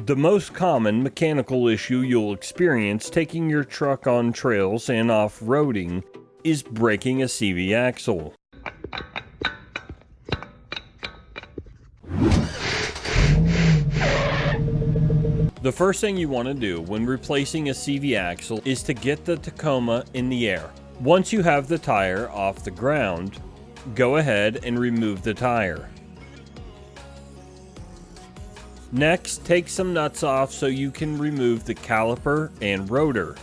The most common mechanical issue you'll experience taking your truck on trails and off-roading is breaking a CV axle. The first thing you want to do when replacing a CV axle is to get the Tacoma in the air. Once you have the tire off the ground, go ahead and remove the tire. Next, take some nuts off so you can remove the caliper and rotor.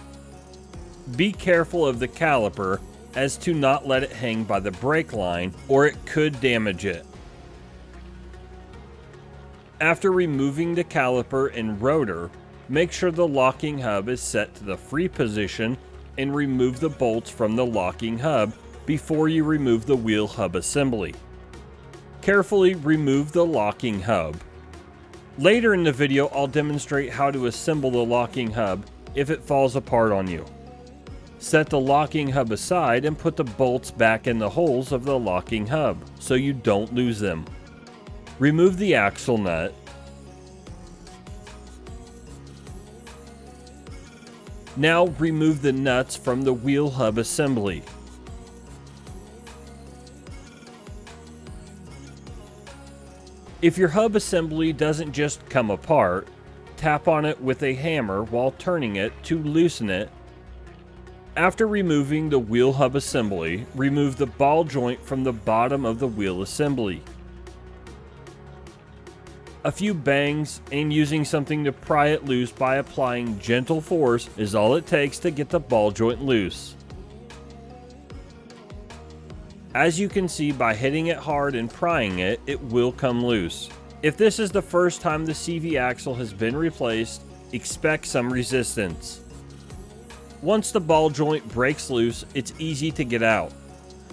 Be careful of the caliper as to not let it hang by the brake line or it could damage it. After removing the caliper and rotor, make sure the locking hub is set to the free position and remove the bolts from the locking hub before you remove the wheel hub assembly. Carefully remove the locking hub. Later in the video, I'll demonstrate how to assemble the locking hub if it falls apart on you. Set the locking hub aside and put the bolts back in the holes of the locking hub so you don't lose them. Remove the axle nut. Now remove the nuts from the wheel hub assembly. If your hub assembly doesn't just come apart, tap on it with a hammer while turning it to loosen it. After removing the wheel hub assembly, remove the ball joint from the bottom of the wheel assembly. A few bangs and using something to pry it loose by applying gentle force is all it takes to get the ball joint loose. As you can see, by hitting it hard and prying it, it will come loose. If this is the first time the CV axle has been replaced, expect some resistance. Once the ball joint breaks loose, it's easy to get out.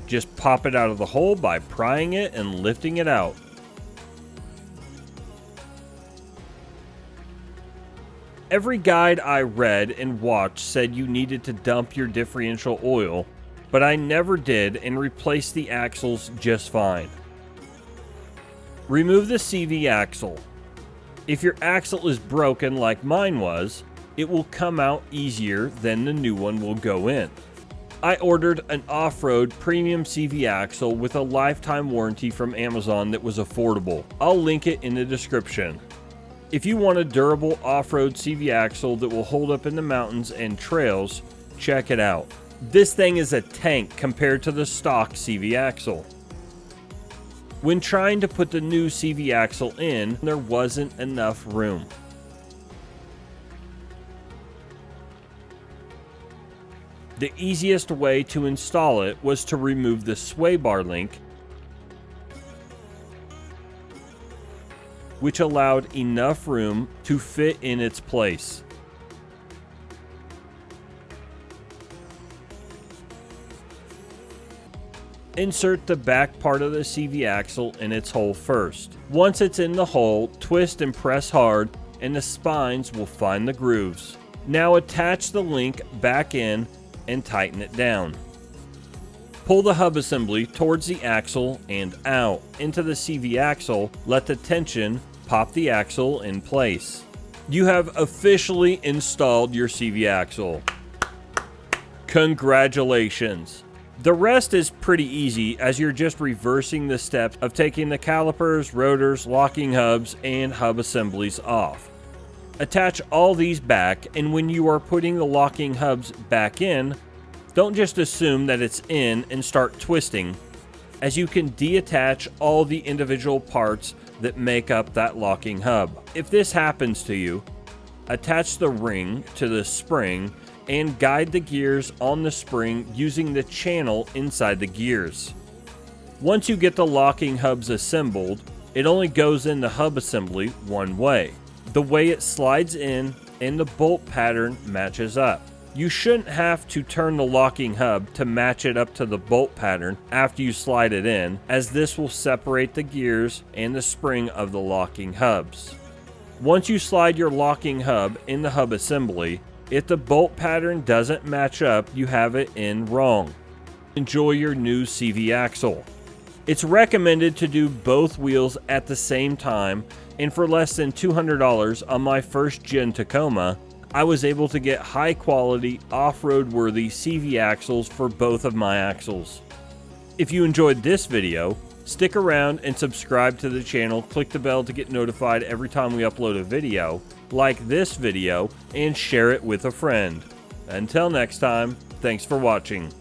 Just pop it out of the hole by prying it and lifting it out. Every guide I read and watched said you needed to dump your differential oil, but I never did and replaced the axles just fine. Remove the CV axle. If your axle is broken like mine was, it will come out easier than the new one will go in. I ordered an off-road premium CV axle with a lifetime warranty from Amazon that was affordable. I'll link it in the description. If you want a durable off-road CV axle that will hold up in the mountains and trails, check it out. This thing is a tank compared to the stock CV axle. When trying to put the new CV axle in, there wasn't enough room. The easiest way to install it was to remove the sway bar link, which allowed enough room to fit in its place. Insert the back part of the CV axle in its hole first. Once it's in the hole, twist and press hard and the spines will find the grooves. Now attach the link back in and tighten it down. Pull the hub assembly towards the axle and out into the CV axle. Let the tension pop the axle in place. You have officially installed your CV axle. Congratulations! The rest is pretty easy as you're just reversing the steps of taking the calipers, rotors, locking hubs, and hub assemblies off. Attach all these back, and when you are putting the locking hubs back in, don't just assume that it's in and start twisting, as you can detach all the individual parts that make up that locking hub. If this happens to you, attach the ring to the spring and guide the gears on the spring using the channel inside the gears. Once you get the locking hubs assembled, it only goes in the hub assembly one way. The way it slides in and the bolt pattern matches up. You shouldn't have to turn the locking hub to match it up to the bolt pattern after you slide it in, as this will separate the gears and the spring of the locking hubs. Once you slide your locking hub in the hub assembly, if the bolt pattern doesn't match up, you have it in wrong. Enjoy your new CV axle. It's recommended to do both wheels at the same time, and for less than $200 on my first gen Tacoma, I was able to get high quality, off-road worthy CV axles for both of my axles. If you enjoyed this video, stick around and subscribe to the channel, click the bell to get notified every time we upload a video, like this video, and share it with a friend. Until next time, thanks for watching.